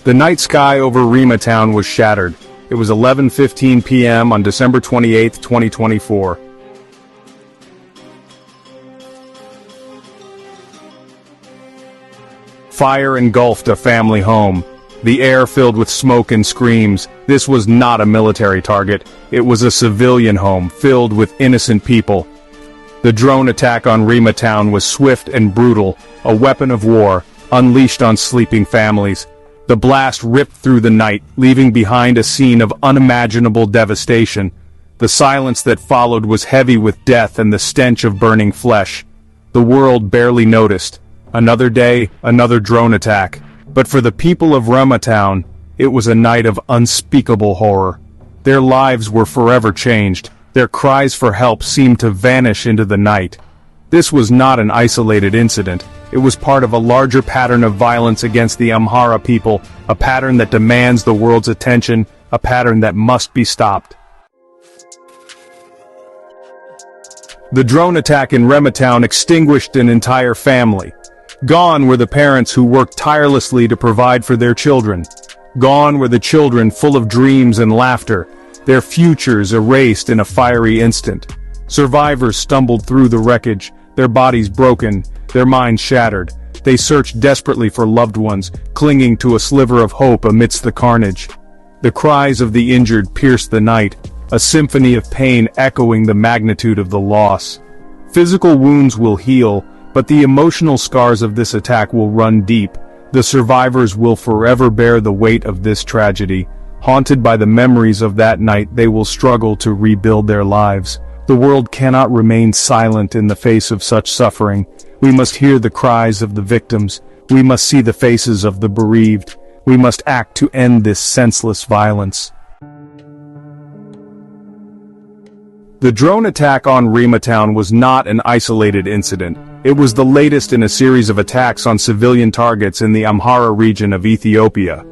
The night sky over Rima town was shattered. It was 11:15 p.m. on December 28, 2024. Fire engulfed a family home. The air filled with smoke and screams. This was not a military target. It was a civilian home filled with innocent people. The drone attack on Rima town was swift and brutal, a weapon of war, unleashed on sleeping families. The blast ripped through the night, leaving behind a scene of unimaginable devastation. The silence that followed was heavy with death and the stench of burning flesh. The world barely noticed. Another day, another drone attack. But for the people of Rima town, it was a night of unspeakable horror. Their lives were forever changed. Their cries for help seemed to vanish into the night. This was not an isolated incident. It was part of a larger pattern of violence against the Amhara people, a pattern that demands the world's attention, a pattern that must be stopped. The drone attack in Rima town extinguished an entire family. Gone were the parents who worked tirelessly to provide for their children. Gone were the children full of dreams and laughter, their futures erased in a fiery instant. Survivors stumbled through the wreckage, their bodies broken, their minds shattered. They searched desperately for loved ones, clinging to a sliver of hope amidst the carnage. The cries of the injured pierced the night, a symphony of pain echoing the magnitude of the loss. Physical wounds will heal, but the emotional scars of this attack will run deep. The survivors will forever bear the weight of this tragedy. Haunted by the memories of that night, they will struggle to rebuild their lives. The world cannot remain silent in the face of such suffering. We must hear the cries of the victims. We must see the faces of the bereaved. We must act to end this senseless violence. The drone attack on Rima town was not an isolated incident. It was the latest in a series of attacks on civilian targets in the Amhara region of Ethiopia.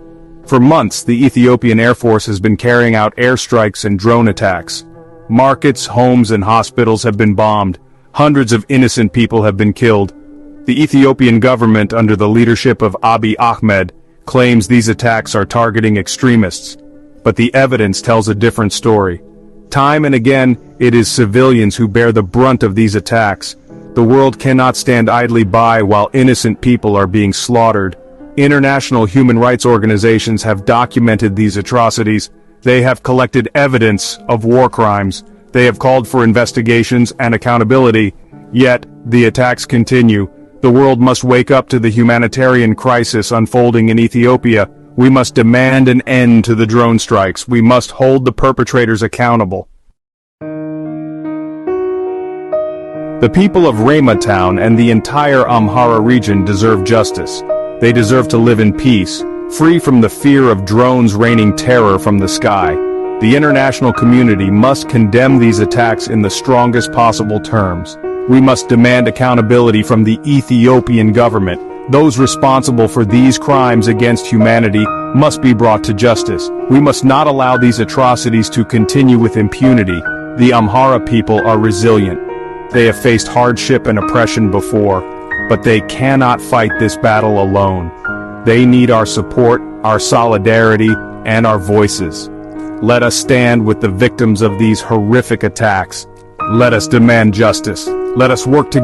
For months, the Ethiopian Air Force has been carrying out airstrikes and drone attacks. Markets, homes, and hospitals have been bombed. Hundreds of innocent people have been killed. The Ethiopian government, under the leadership of Abiy Ahmed, claims these attacks are targeting extremists. But the evidence tells a different story. Time and again, it is civilians who bear the brunt of these attacks. The world cannot stand idly by while innocent people are being slaughtered. International human rights organizations have documented these atrocities. They have collected evidence of war crimes. They have called for investigations and accountability. Yet, the attacks continue. The world must wake up to the humanitarian crisis unfolding in Ethiopia. We must demand an end to the drone strikes. We must hold the perpetrators accountable. The people of Rima town and the entire Amhara region deserve justice. They deserve to live in peace, free from the fear of drones raining terror from the sky. The international community must condemn these attacks in the strongest possible terms. We must demand accountability from the Ethiopian government. Those responsible for these crimes against humanity must be brought to justice. We must not allow these atrocities to continue with impunity. The Amhara people are resilient. They have faced hardship and oppression before, but they cannot fight this battle alone. They need our support, our solidarity, and our voices. Let us stand with the victims of these horrific attacks. Let us demand justice. Let us work together.